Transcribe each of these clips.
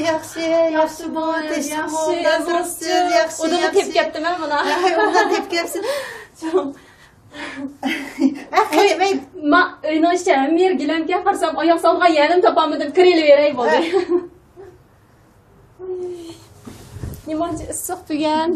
yaxshi bu, yaxshi. Oda tep ketdim men buna. Ondan tep kepsin. Ma uyni ichida mer gilamga qarsam oyoq solgan yerim topolmadim, kirelib beray bo'ldi. Nimachi issiq bugun.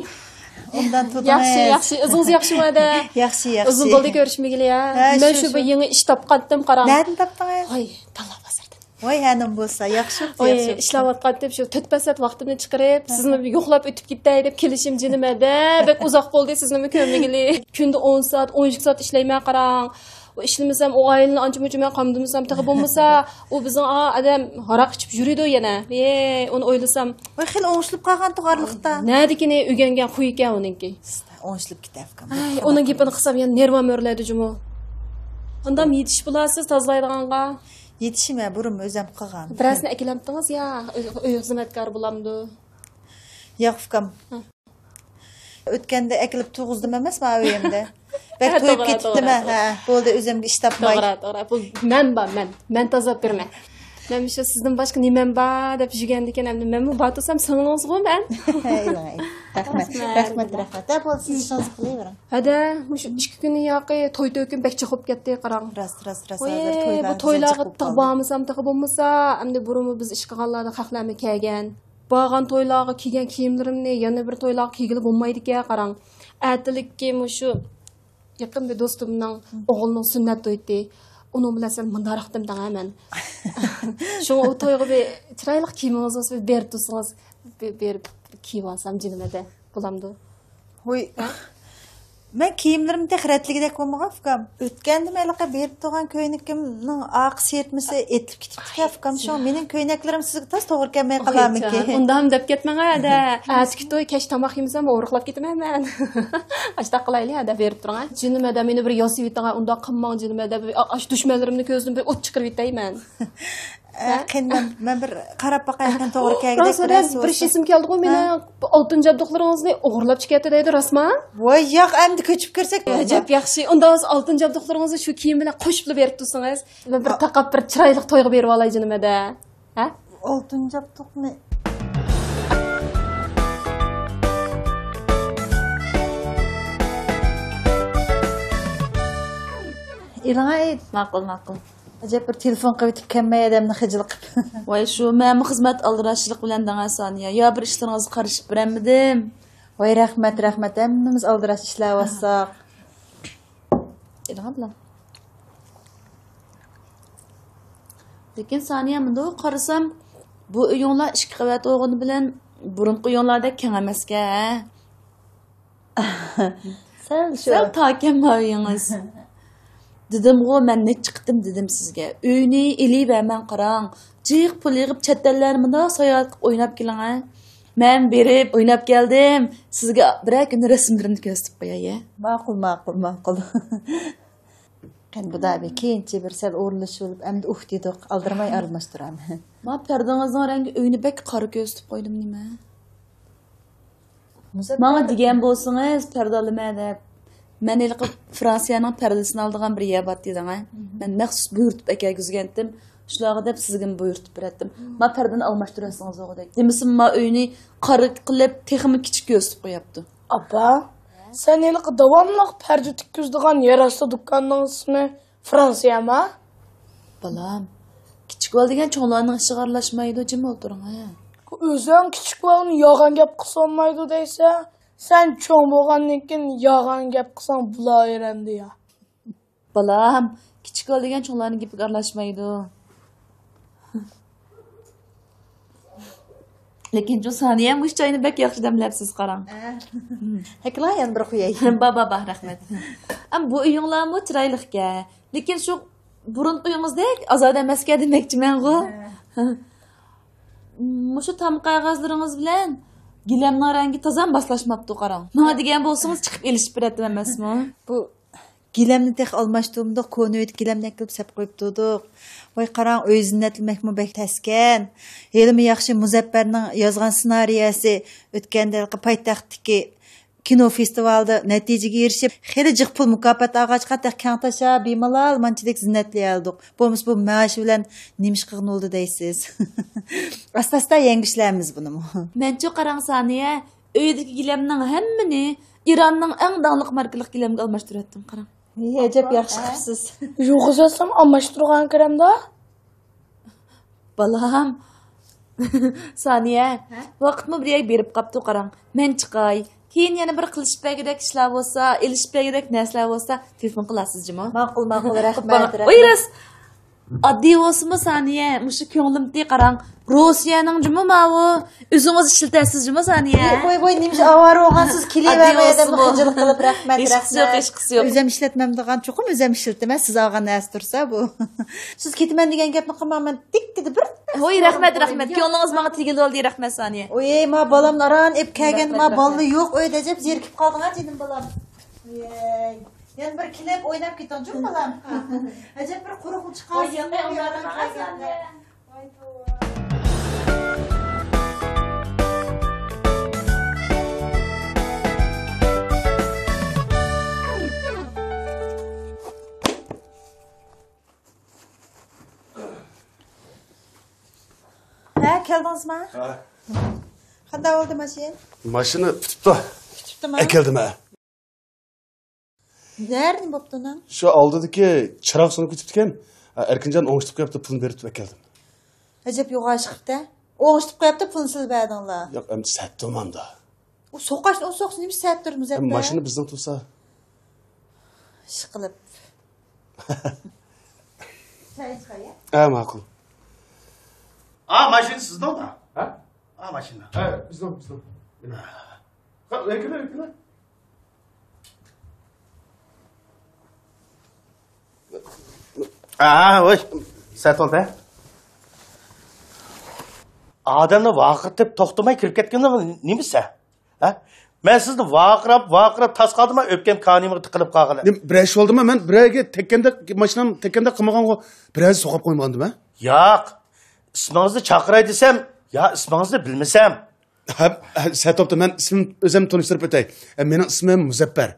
Ondan tutmayız. Yaxshi, o'zingiz yaxshimidi? Yaxshi. Uzun bo'ldi ko'rishmagili ya. Men shu bir yangi ish topqandim, qarang. Nereden topdingiz? Voy, tanlab bosardim. Voy, hanım bo'lsa, yaxshi. Voy, ishlayotgandim, shu 4 soat vaqtimni chiqarib, sizni yo'qlab o'tib ketay deb kelishim jinimada. Bek uzoq bo'ldi sizni ko'rmagili. Kunda 10 soat, 12 soat ishlayman, qarang. O işlemesem o aileni anca men qamdımsam tağı bo'lmasa, o bizning adam haraq ichib yuridi yana. Onu o'ylasam, voy, xil o'ngishilib qolgan tug'arliqda. Nadikini o'rgangan qo'y ekan uninki. O'ngishilib ketayotgan. Uning gapini qilsam yana nervam o'rlaydi jumo. Undam yetish bilasiz tozalaydiganga. Yetishime burun o'zim qilgan. Birasini akilamdingiz ya, uy xizmatkor bo'lamdi. Yo'q, ukam. O'tganda akilib tug'izdim emasmi uyimda? Bek to'yib ketdimi? Ha, bo'ldi, o'zimga ish topmay. To'g'ri. Bu men tozalab berman. Men shu sizdan boshqa nimam bor deb yurganda ekan, endi men bu batusam singlingiz-ku men. Rahmat. Bo'lsa ishingizni qilavering. Hada, shu 2 kun yoqi to'y to'kin bekcha qolib ketdi, qarang. Rast hozir to'ylar. Bu to'ylarga taqbamsam bo'lmasa, endi burunmi biz ish qilganlarda xalqlarni kelgan. Bağan toylarga kiygan kiyimlarimni yana bir toylarga kiygili bo'lmaydi ekan, qarang. Atilikki shu yaqin bir do'stimning o'g'lining sunnat to'ydi. Uni bilan sen mundaraqdim dagaman. Shu o to'yga bir chiroyli kiyimingiz olsa berib tursangiz, berib kiyib olsam jinimada bo'lamdi. Voy. Men kiyimlerimde xaratligidek bo'lmagan ukam. O'tganda melaqa berib turgan ko'ynakimning oq sertmisi etlib ketibdi ukam. Shu mening ko'ynaklarim sizga tas to'g'ri kelmay qolamiki. Undan deb ketmang-da. Atki to'y kech tomoq yemsam o'riqlab ketaman. Ashta qilayli hada berib turgan. Jinimada meni bir yosib yetagan, unda qilmang jinimada. Ash dushmanlarimni ko'zdan bir o't chiqarib yetayman. Men bir qarab baqayotgan to'g'ri kelgidek bir shizim keldi-ku, meni oltin jabduqlaringizni o'g'irlab chiqyapti deydi, rostmi? Voy, yo'q, endi ko'chib kirsak. Ajab yaxshi. Unda siz oltin jabduqlaringizni shu kiyim bilan qo'shib berib tursangiz, men bir taqab bir chiroyli to'yga berib olay jinimada. Ha? Oltin jabduqni İlay, ma'qul. Acaba bir telefon qilib kelmay adamni xijil qilib. Voy, shu men xizmat aldirashlik bilan dangasaniya. Yo bir ishlaringizni qarashib beramidim. Voy, rahmat. Hammamiz aldirash ishlayapsak. Ilg'am bilan. Lekin saniya munda qarasam, bu uyinglar 2 qavat o'g'ini bilan burunqi uyinglardek keng emasga. Sal takamma uyingiz. Dedim o men ne çıktım dedim sizge. Uyni eli vermen qarang. Jiq pul yig'ib chattallarmida sayohat o'ynab keling ha. Men berib o'ynab keldim. Sizga bir kun rasmlarimni ko'rsatib qo'yay. Ma'qul. Qan bu da bir keyinchi bir sal o'rlashib olib, endi dedik, aldirmay almashtiraman. Ma pardangizning rangi uyni bek qora ko'rsatib qo'ydim nima? Menga degan bo'lsangiz pardalama deb. Men ilqib Fransiyaning pardasini oldigan bir yer bor dedim. Men maxsus buyurtib akagizgandim. Shularga deb sizga buyurtib beratdim. Ma pardani almashtirasiz o'g'dek. Demisim ma uyni qora qilib texmi kichik ko'rsatib qo'yapti. Apa, sen ilqib davomli parda tikkizdigan yerasta do'konning ismi Fransiyami? Balam, kichik ol degan cho'nglarning ishiga aralashmaydi, jim o'tiring ha. O'zing kichik olni yolg'on gap qilolmaydi deysa, sen cho'ng bo'lgandan keyin yolg'on gap qilsang bulayrendi ya. Balam, kichik ol degan cho'nglarning gapiga aralashmaydi. Lekin şu saniye bu çayını bek yaxshi damlabsiz qarang. Haklayan bir qo'yay. Baba rahmat. Am bu uyinglar mı chiroyliga. Lekin şu burun uyingizdek azod emasga demakchiman-ku. Mushu tam qog'ozlaringiz bilan gilamning rangi tozam baslashmabdi qarang. Nima degan bo'lsangiz chiqib elishib beradi emasmi? Bu gilamni tek almashtumda ko'noyt gilamdan ko'p sap qo'yib turdik. Voy qarang, o'y zinnatlamakmi bek taskan. Elmi yaxshi Muzaffarning yozgan ssenariyasi o'tganda poytaxtdagi kino festivalida natijaga erishib, xeyli jiq pul mukofot olgach qattiq kang tasha bemalol manchidek zinnatli oldik. Bo'lmasa bu maosh bilan nimish qilgan oldi deysiz. Asta-asta yengishlarimiz buni. Menchu qarang Saniya, uydagi gilamning hammani İranning eng danglik markalik gilamga almashtiryaptim, qarang. Ajab yaxshi qilibsiz. Yo'qsam almashtirgan kiramda. Balam. Saniya, vaqtmi bir yoy berib qapti, qarang. Men chiqay. Keyin yana bir qilishib bagidek ishlar bo'lsa, elishib bagidek narsalar bo'lsa, telefon qilasizmi? Ma'qul, rahmat. Oyras. Addiy bo'lsinmi Saniya? Mushu ko'nglimda qarang. Rossiyaning jumi mavu. O'zingiz ishlatasiz-mi Saniya? Voy, nimish avaro olgansiz kelavermaydim xijil qilib rahmat. Hech yo'q. O'zim ishlatmamdigan cho'qim o'zim ishlataman. Siz olgan narsa tursa bu. Siz ketaman degan gapni qilmayman. Tik dedi bir. Voy, rahmat. Ko'nglingiz menga tegildi oldi, rahmat Saniya. Oy, ma bolam naran ep kelgan, ma bolli yo'q, o'y dejib zerikib qolding-a dedim bolam. Voy. Yan bir klip o'ynab ketdim, jo'q bolam. Ajab bir quruq chiqar. Voy, Saniya. Voy, keldingizmi? Ha. Qanday bo'ldi mashin? Mashina tutibdi. Tutibdimi? Keldimi? Nerede bo'pti lan? Shu oldidagi chiroq so'nib ketibdi ekan. Erkinjon o'ngishib qo'yibdi, pulni berib keldim. Ajab yo'g'ash chiqibdi. O'ngishib qo'yibdi, pulni silib berdinglar. Yo'q, endi satdimanda. U so'qashni nima sab turmiz hep. Mashina bizning tursa. Ish qilib. Çay içkaya. Ma'qul. Mashina sizdami? Ha? Mashina. Bizning. Ha, erkin. Voy, sat oldi. Odamni vaqirtib to'xtamay kirib ketganda nimasi? Ha? Men sizni vaqirab tas qoldimman, o'pgan kanimga tiqilib qolgan. Bir ish bo'ldimi? Men birayga mashinam tekkanda qilmagan-ku, biroz so'qib qo'ymagandim-a? Yo'q. İsmingizni chaqiray desam, yo ismingizni bilmasam. Ha, satopda men o'zim tanishtirib o'tay. Mening ismim Muzaffar.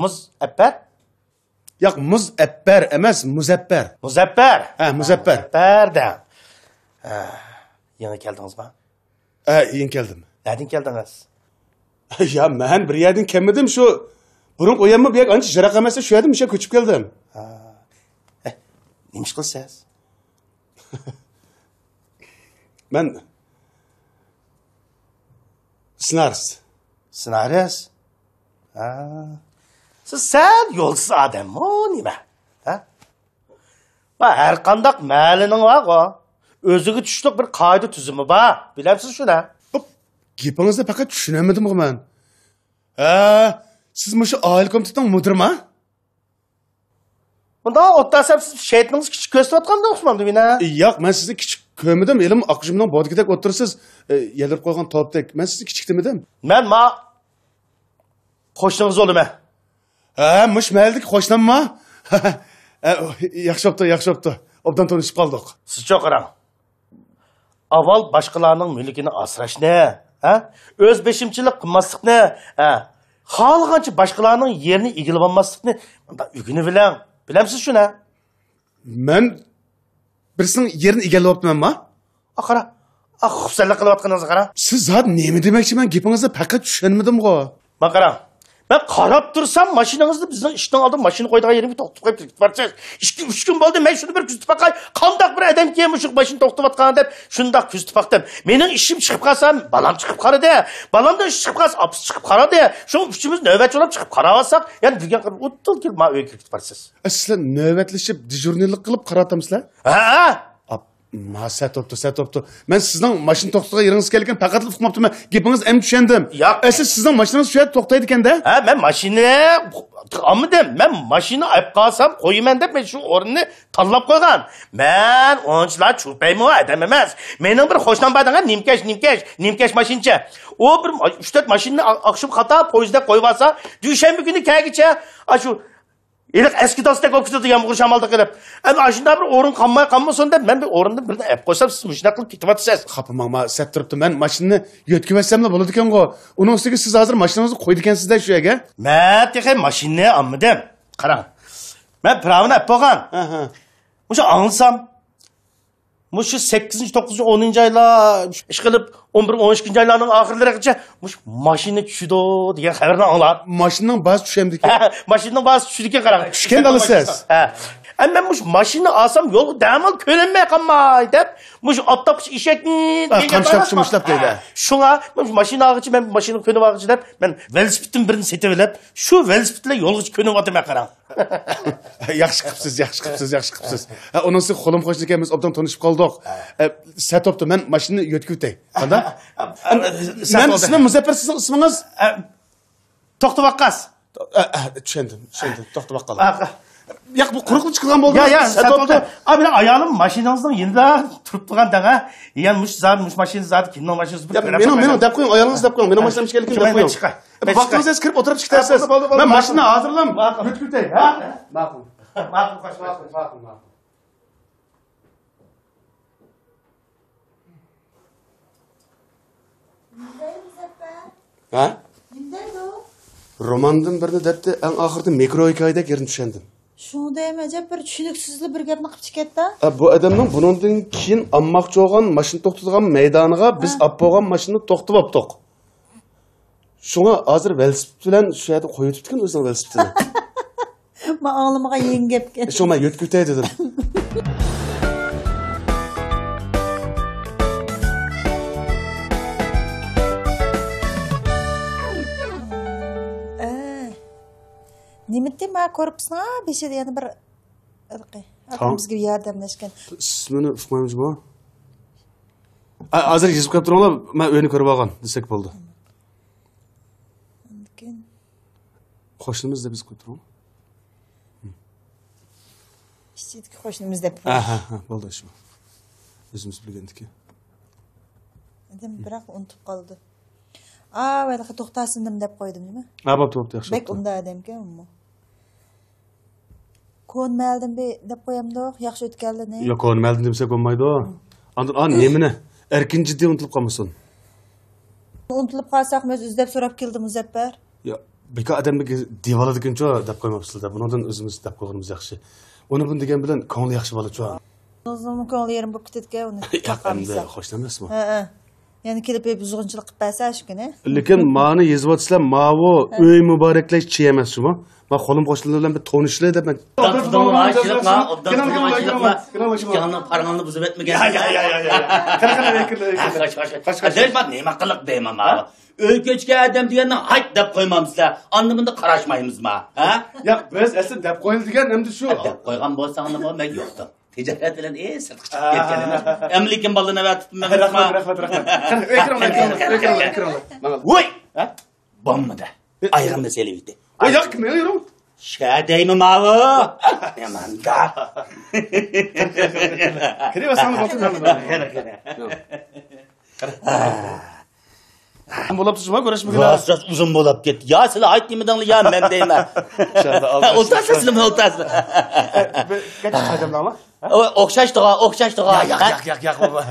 Muzaffar? Yo'q, Muzaffar emas, Muzaffar. Muzaffar. Ha, Muzaffar. Muzaffarda. Yana keldingizmi? Yen keldim. Nereden keldiniz? Ya men bir yerden kelmedim şu. Burun qo'yanmi bu yak ancha jiroq emasda shu yerdan o'sha ko'chib keldim. Nima ish qilasiz? Men ssenarist. Ssenarist? Siz sal yo'lsiz odammi, nima? Ha? Va har qanday ma'lining bor. O'ziga tushliq bir qoida tuzumi bor. Bilamsiz shuni? Gapingizni faqat tushunamadim men. Siz mushu oila komitetining mudirimi? Bunda o'ttasam siz shaytoningiz kichik ko'rsatayotganda o'xshamadi meni. Yo'q, men sizni kichik ko'rmadim. Elim oqshimning bodgidek o'tirsiz, yelib qo'ygan topdek. Men sizni kichik demadim. Men qo'shningiz bo'laman. Mush maylik qo'shnimmi? Yaxshi bo'pti. Obdan tanishib qoldik. Siz cho'qirang. Avval boshqalarning mulkini asrashni, o'z beshimchilik qilmaslikni, xohlagancha boshqalarning yerini egilib olmaslikni bunda o'rganib bilang. Bilamsiz shuni? Men birisining yerini egallabman-mi? Qara. Xufsalla qilayotganingizni qara. Siz zot nima demoqchiman? Gapingizni faqat tushunmadim-ku. Men qarang. Ben qarab tursam mashinangizni bizning ishdan oldin mashina qo'ydigan yerimga to'xtatib qo'yib ketibsiz. 2-3 kun bo'ldi, men shuni bir kuzatib baqay. Qandoq bir odam kelib shu mashina to'xtatayotgan deb shundoq kuzatib baqdim. Mening ishim chiqib qolsam, balam chiqib qaradi. Balamdan ish chiqib qolsa, opis chiqib qaradi. Shu uchimiz navbatcholab chiqib qarab olsak, ya'ni degan qilib o'ttil kelib men uyga kirib ketibsiz. Sizlar navbatlashib dejurnilik qilib qaratamsizlar? Ha? Satoptu. Men sizning mashina to'xtatgan yeringiz kelgan faqat uqmabdiman. Gapingiz ham tushundim. Siz sizning mashinangiz shu yerda to'xtaydi ekanda? Men mashina olmadim. Men mashina olib qolsam qo'yaman deb men shu o'rinni tanlab qo'ygan. Men o'nchilar cho'paymi odam emas. Mening bir qo'shnim bor degan nimkash mashincha. U bir 3-4 mashinani oqshim xato poyezdda qo'yib olsa, dushanba kuni kelgicha shu İlik eski dostak okudu yağmur şamalda gelip. Ama aşında bir orun kalmasın deb ben bir orunda birini ep koysam siz müşüne qilib ketavatasiz. Xapamama, sep turibdi. Men mashinani yo'tkazsamla bo'ladi ekan-ku. Uning ustiga siz hozir mashinangizni qo'ydi ekansizda shu yerga. Men texay mashinani olmadim. Qarang. Men pravini ep qo'ygan. O'sha anlasam Muşu 8. 9. 10. aylar iş qilib 11. 12. aylarning oxirlarigacha mush mashina tushdi degan xabarni anglar. Mashinaning ba'zi tushamdi-ku. Mashinaning ba'zi tushdiga qarang. Tushgan dalasiz. Ha. Men mush mashina olsam yo'l damal ko'rinmay qolmay deb mush ottoqchi eshakni qamshlab deydi. Shunga mush mashina olg'ichi men mashina ko'nib olg'ichi deb men velosipedning birini setib olib, shu velosipedlar yo'lga ko'nib o'tmay qarang. Yaxshi qilibsiz. Uning ustiga qo'lim qo'shni ekanmiz, obdan tanishib qoldik. Satopdi, men mashinani yo'tkizay. Qanday? Men ismim Muzaffar, sizning ismingiz? To'xtavaqqas. Tushundim. To'xtavaqqal. Yo'q, bu quruqlik chiqqan bo'ldi. Satopdi. Abi ayolim mashinangizning yilda turib turgan daga, yan mush mashina zot kimning mashinasi bir. Meni deb qo'ying, ayolingiz deb qo'ying. Meni mashinam ishganligini deb qo'ying. Vaqtingiz kirib o'tirib chiqasiz. Men mashina hozirlam. Yo'tkizay, ha? Ma'qul. Ha? Romandan birini debdi, eng oxirida mikro hikoyadek yerini tushundim. Shunda ham ajab bir tushuniksizli bir gapni qilib chiqatdi. Bu odamning bundan keyin ammoqchi bo'lgan mashina to'xtatadigan maydoniga biz olib bo'lgan mashinani to'xtatib oldik. Shunga hozir velosiped bilan shu yerda qo'yib o'tibdi-kan o'zining velosipedini. Men аңлымага eng gapga. Shu men yo'tkizay dedim. Nimetdi ma korpusna beshida yana bir bizga yordamlashgan. Ismini uqmaymizmi? Hozir yozib qo'yib turinglar, men uyni ko'rib olgan desak bo'ldi. Qo'shnimiz deb biz qo'yib turing. Ishchidagi qo'shnimiz deb. Ha, bo'ldi shu. O'zimiz bilgandiki. Edim biroq unutib qoldi. Vaylaqa to'xtasindim deb qo'ydim, nima? Bo'pti, yaxshi. Bek unda adamkan u. Ko'nmaldim deb qo'yamdiq, yaxshi o'tganligini. Yo'q, ko'nmaldim demsak bo'lmaydi. Andan nemini? Erkin jiddiy unutilib qolmasin. Unutilib qolsak, biz izlab so'rab keldim Muzaffar. Yo'q, beka odamga devoladigan-ku deb qo'ymabsizlar. Bundan o'zimiz deb qo'yganimiz yaxshi. Uni bun degan bilan ko'ngli yaxshi bo'lachu. O'zimning ko'ngli yerim bo'lib ketdi-ku, uni taqamiz. Xo'sh emasmi? Ha. Yani kelib buzg'unchilik qilib bersa shu kuni. Lekin meni yozyapsizlar, mavu uy muboraklash chi emas shumi? Men qo'lim qo'shnilar bilan bir tanishlar deb men. Yanına parmağını buzub etmegen. Nima qiliq deyman ma. Öy keçke adam deganda hayt deb qo'ymamsizlar. Anda bunda qarashmaymizmi? Ha? Yo'q, biz asli deb qo'yilgan endi shu. Deb qo'ygan bo'lsang nima men yo'qdim. Ticaret bilan sirtqi chiqib ketganimiz. Amlikin balına vatibman. Rahmat. Voy! Ha? Bommada. Ayğımda selivdi. Yo'q, men yurib. Şadaymi mavu? Yamanda. Kirasan o'tirmayman. Bo'libsiz-mi? Ko'rishmagan. Vasrat uzun bo'lib ketdi. Ya sizlar aytdingmi ya men deyman. O'rtasizmi o'rtasizmi? Qancha qadamlarmi? O'xshashdiga. Yo'q baba.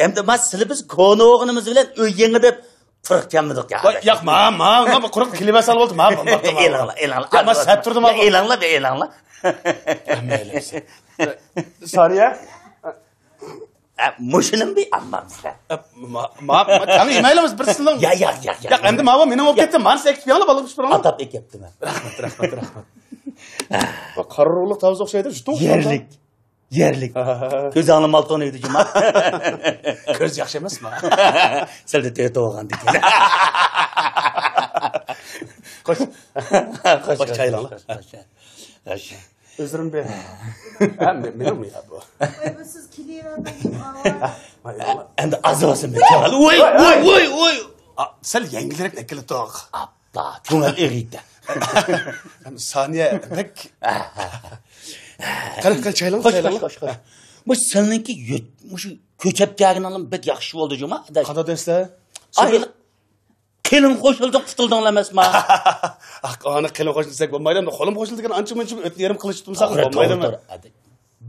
Endi mas sizlar biz ko'ni o'g'inimiz bilan uy yangi deb turibganmidik ya. Yo'q, men quruq kelib sal bo'ldi. Men elanglar. Men sat turdim. Elanglar. Sariya. Mushunim bir anlamsizlar. Qani emaylimiz bir sizdan. Yo'q. Endi men meni olib ketdim. Men sekib yo'la bo'lib chiqaram. Atap ekeptim. Rahmat. Bu qarorliq tavsiq o'xshaydi. Yerlik. Ko'z anglam olton edi juma. Ko'z yaxshi emasmi? Sizda tete olgan degan. Qo'sh chaylanglar. Özürüm ber. Benim mi ya bu? Siz kiliyordan Endi azosum bekal. Voy. Sen yengilerek ne kılıp doğ. Abba, ko'ngil eriydi. Saniye pek. Qani chaylanglar. Qo'sh. Bu seninki shu ko'chapdagini olib bit yaxshi bo'ldi juma. Qada deslar? Kelin qo'shildik tutildinglar emasmi? Ana qilib qo'shni desak bo'lmaydi. Qo'lim qo'shildi degan ancha-muncha o'tni yarim qilish tutsak To'g'ri, bo'lmaydimi? to'g'ri.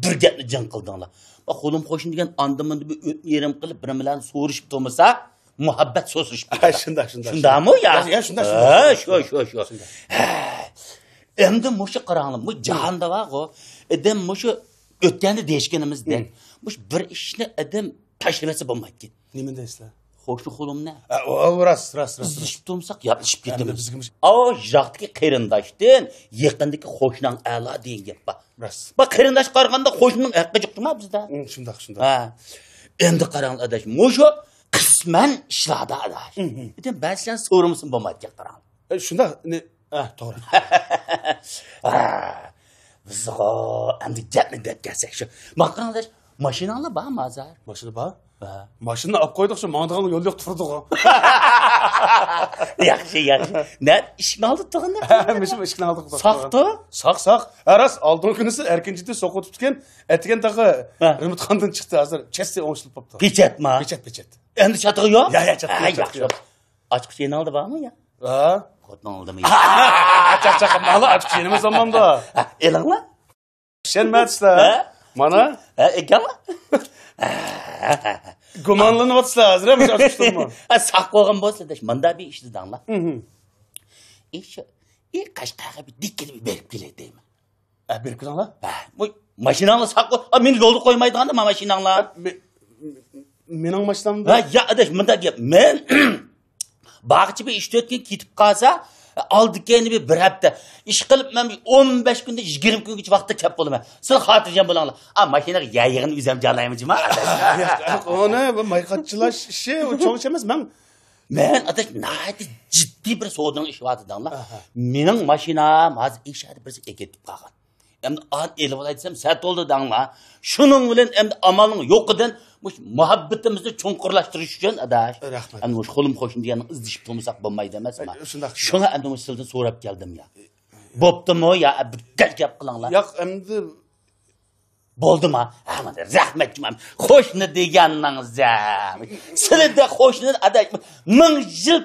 Bir gapni jang qildinglar. Bak qo'lim qo'shni degan andimanda bir o'tni yarim qilib bir bilan so'rishib turmasa, muhabbat so'zlashib. Shunda. Shundami ya? Ya, shunda. Shu. Endi mushu qaranglar, bu jahonda bor-ku, adam mushu o'tganda deyishganimizdek, mush bir ishni adam tashlamasa bo'lmaydi. Nima deysizlar? Xo'sh, qo'limni. Ras. Izlashib tursak, yapishib ketamiz. Jiroqdagi qarindoshdan yaqindagi qo'shning a'lo degan gap bor. Ras. Bak qarindosh qaraganda qo'shning haqqi yo'qmi bizda? Shundoq. Ha. Endi qaranglar adash, mushu qisman ishlarda adash. Edim ba'zidan so'rimisin bo'lmaydi qarang. Shunda to'g'ri. Bizga endi gapni deb kelsak shu. Maqrandash, mashinalar bormi azar? Mashina bor? Mashinani olib qo'ydik, shu mangdigan yo'l yo'q turdik. Yaxshi. Ne ishni oldi tug'indi? Mishim ishni oldik. Saqdi? Saq. Aras oldin kunisi erkinchida so'qib tutgan, etigan tag'i Rimutxondan chiqdi. Hozir chesti o'ngishilib qopti. Pechatmi? Pechat. Endi chatig'i yo'q? Ya, chatig'i yaxshi. Ochqish yeni oldi bormi ya? Ha? Xotni oldimi? Chaq, mala ochib yenimi zamonda. Elingmi? Ishonmaysizlar. Mana? Ekanmi? Gumonlanyapsizlar, hozir ham ochibdimi? Saq qo'ygan bo'lsa-da, menda bir ish dedinglar. Qashqarga bir dikkini berib kelay deyman. Berib kelinglar? Bu mashinangni saq qo'y. Meni yo'lda qo'ymaydiganda mashinanglar. Mening mashinamda. Ya adash, menda gap. Men bag'chi bir 3-4 kun ketib qolsa, aldikeni bir hafta ish qilib, men 15 kunda 20 kungacha vaqtda kap bo'laman. Siz xotirjam bo'linglar. Mashinaga yayig'ini o'zim joylaymanmi? Ona bu mayqatchilash ishi, u cho'ng ish emas. Men adash naydi jiddiy bir savdoning ishi bor dedinglar. Mening mashinam hozir ishadi birisi ketib qolgan. Endi elib olay desam, sat oldi danglar. Shuning bilan endi amalning yo'qidan muhabbatimizni cho'nqurlashtirish uchun adash. Rahmat. Endi o'sha qo'lim qo'shni deganni izdishib turmasak bo'lmaydi emasmi? Shuni endi sizdan so'rab keldim ya. Bo'ptimi ya? Bir gap qilinglar. Yo'q, endi bo'ldimi? Mana rahmatman. Qo'shni deganingiz. Sizlarda qo'shni adash 1000 yil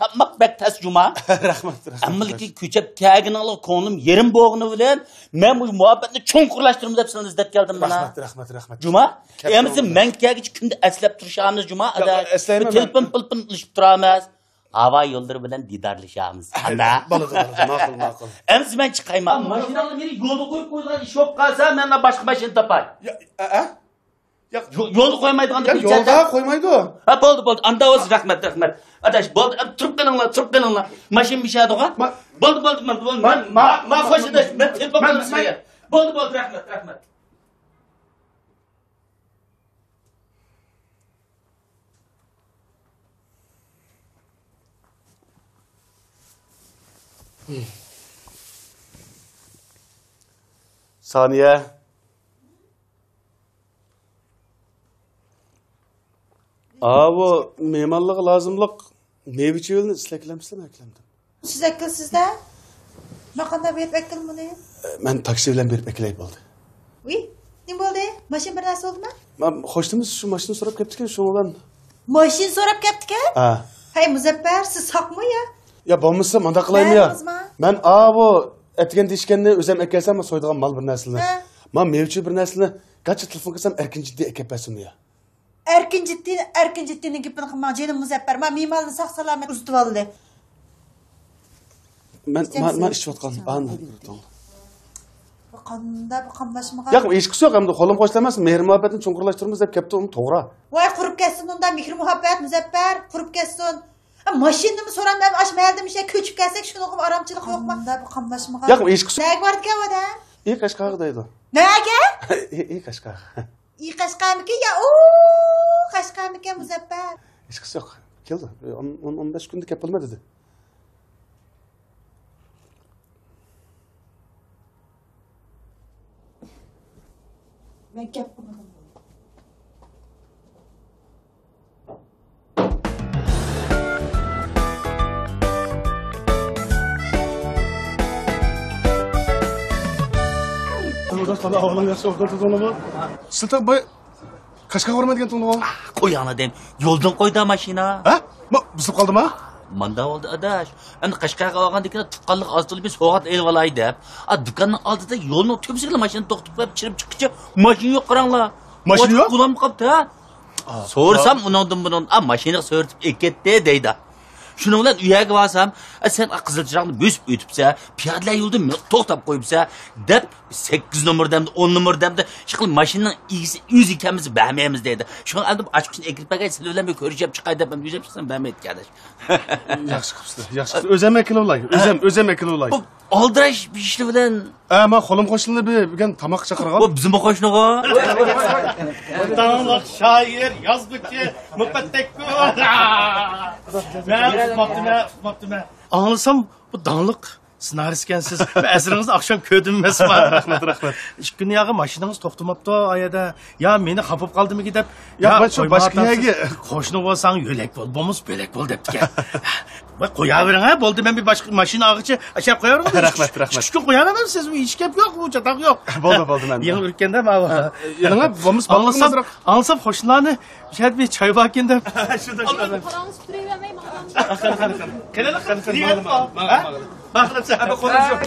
tapmaq bak tasjuma. Rahmat. Ammo lekin ko'chab kelganinglar ko'nglim yerim bo'g'ini bilan men bu muhabbatni cho'nqurlashtirdim deb sizlarni izlab keldim mana. Rahmat. Juma, endi men kelgich kunda aslab turishamiz juma. Telefon qilib turamiz. Havo yo'llari bilan didorlashamiz. Ana. Bo'ladi, ma'qul. Endi men chiqayman. Mashinani meni yo'lga qo'yib qo'ygan ish yo'q qolsa, men boshqa mashina topay. Yo'lga qo'ymaydigan deb yo'lga qo'ymaydi. Ha, bo'ldi. Anda o'z rahmat. Adash, bo'ldi. Turib qilinglar. Mashina bishadiga. Bo'ldi. Men qo'shadash, men telefon qilmasman. Bo'ldi, rahmat. Saniye. Bu me'morlik lozimlik meyvechi yo'lni ishlaklamsizmi, aklamdim? Siz akilsizda? Men qanday berib akil buni? Men taksi bilan berib akilay bo'ldi. Uy, nima bo'ldi? Mashina bir narsa bo'ldimi? Men qo'shnimiz shu mashina so'rab kelibdi-ku, shu bilan. Mashina so'rab kelibdi-ku? Ha. Hay Muzaffar, siz saqmi ya? Ya bo'lmasa, menda qilaymi ya? Men bu etgan deyishganni o'zim akelsam, so'ydigan mal bir narsani. Men mevchi bir narsani qancha telefon qilsam erkin jiddiy akapasini ya. Erkin jiddiyning gapini qilmang, jenim Muzaffar. Men me'morni sog' salomat uzitib oldi. Men ishlayotganim aniq. Qanday bu qamlashmagan? Yo'q, hech qisi yo'q, hamda qo'lim qo'shilmas, mehr muhabbatni cho'nqurlashtiramiz deb kelibdi, uni to'g'ri. Voy, qurib ketsin unda mehr muhabbat, Muzaffar, qurib ketsin. Mashinani so'ramdan ash mahalda misha ko'chib kelsak, shuni qilib aramchilik yo'qmi? Qanday bu qamlashmagan? Yo'q, hech qisi. Nega borgan odam? Qashqar deydi. Nega? Qashqar. Qashqarmiki ya? Qashqarmiki Muzaffar? Hech qisi yo'q. Keldi. 15 kunda kelib bo'lmadi dedi. Men gap qilmadim. Siltab boy Qashqarga bormaydigan to'g'ri. Qo'yana dem. Yo'ldan qo'ydi mashina. Ha? Buzib qoldimi? manda oldu adaş. Endi Qashqarga olgandan keyin tuqqanlik aztılıb bir soğat elib olay deb. Dükkanın aldida yo'lning tepsiga mashina to'xtatib qo'yib chirib chiqqicha mashina yo'q qaranglar. Mashina yo'q? Qulanib qopti ha. So'rasam uningdan bundan mashina so'rtib ketdi deydi. Şunun bilan uyaga borsam, sen qizilchiroqni bosib o'tibsa, piyodalar yo'lda to'xtab qo'yibsa, deb 8 nomerdamda, 10 nomerdamda shu qilib mashinaning egisi o'zi ekanimizni bilmaymiz dedi. Shuni olib ochqishni ekib bagay sizlar bilan bir ko'rishib chiqay deb men yuzab chiqsam bilmaydi kardeş. Yaxshi qilibsizlar, yaxshi qilibsiz. O'zim ekil olay, o'zim ekil olay. Bu aldirash bir ishlar bilan Men qo'lim qo'shnilar bir tamoq chaqirgan. Bu bizim qo'shniga. Dağlık şair, yazgıcı, müfettekkür. Ben anlasam bu dağlık senaristkensiz ve eserinizde akşam ködünmesi var. Rahmet. İş günü yağı maşinanız toxtumaptı o ayada. Ya meni kapıp kaldı mı gidip. Ya ben şu başka yege. Koşunu olsan yölek bol, bomuz bölek bol depti. Bak koyaveren ha, boldu ben bir başka maşina ağıcı aşağı koyarım. Rahmet. Şu gün koyarım siz mi? İşkep yok bu, çatak yok. Boldu ben. Yeni ülkende mi abi? Yanına bomuz balık Anlasam hoşlanı. Şöyle bir çay bakayım da. Şurada. Paranızı sürevermeyim. Bakalım sen konuşuyor.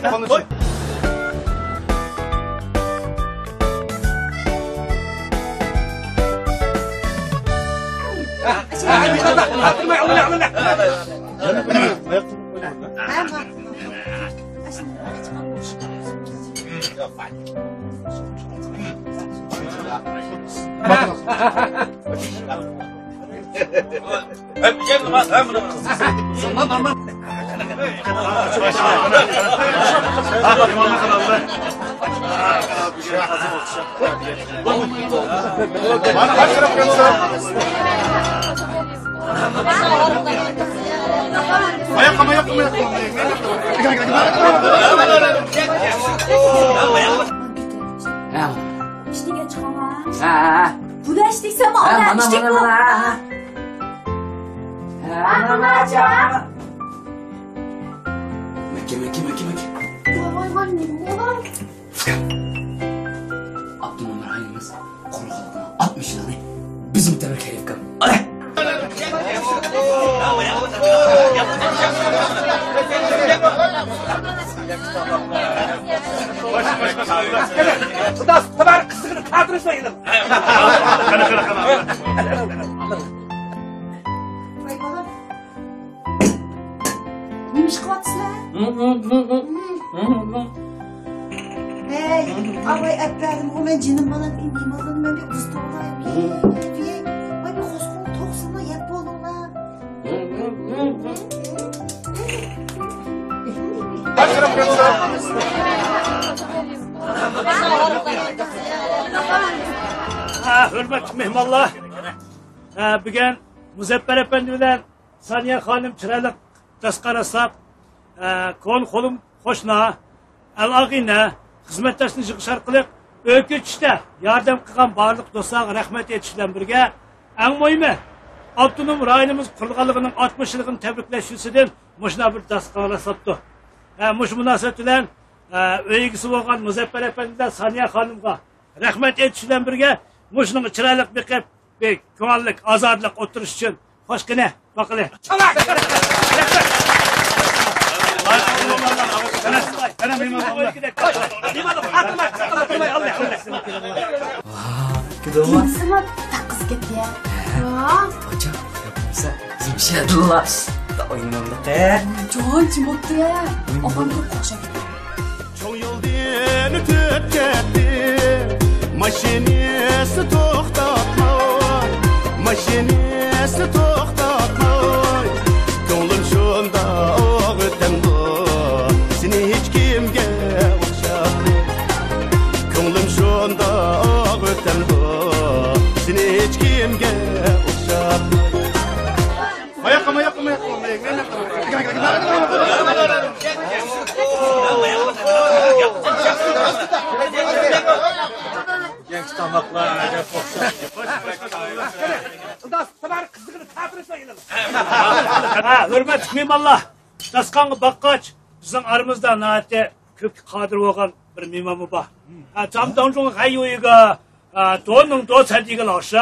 İşte geç kalma. Bu da içtik sen mi? İçtik mi? Bana acaba. Meki. Vay ne var? Abdülhamir aynımız konu halkına 60 lira bizim demek herif kan. Hadi. Tabar kızını kaldırırsa Neymiş kıvatsızlar? Hey, avay etberdim, o men cinim bana bilmeyeyim, alın ben bir usta olayım. Ay bir koskunu toksana, yap olunla. Hürmetli mehmanlar. Bugün Muzaffer Efendi bilen Saniye Hanım çıralık taskarasap, kolum hoşna, el-ağine, hizmetlerini çıkışar kılıp, öyküçte yardım kılan barlık dostlarına rahmet etişilen birge, en mühimi, Abdülhamir rayonimiz kurulganlığının 60 yılını tebrikleşüsüdün muşuna bir taskarasaptı. Muş münasebet bilen öyküsü olan Muzaffer Efendi'den Saniye Hanım'a rahmet etişilen birge, muşunun çıralık bir kep, bir kuvallık, azadlık oturuş için hoş gene bakalım. Çalak! Sana tak kız gitti ya. Hocam yapımsa bizim bir şey adılar. Da oynamamda be. Çok cimottu ya. Babam çok koşa gitti. Çoğun yoldan ötüp gitti. Maşinesi toxtatmay. Maşinesi toxtatmay. Gönlüm şunda ötemdi. Seni hiç kimge okşatmay. Gönlüm şunda ötemdi. Seni hiç kimge okşatmay. Ayakma. Genç damaklar acayip okşar. Tabar kızını kaldırırsa Hürmetli mimarlar, taskanı bakkaç, bizim aramızda nahate kök kadir olan bir mimamı var. Tam dağınçın hayyoyga, doğunun doğu çadiği laşı,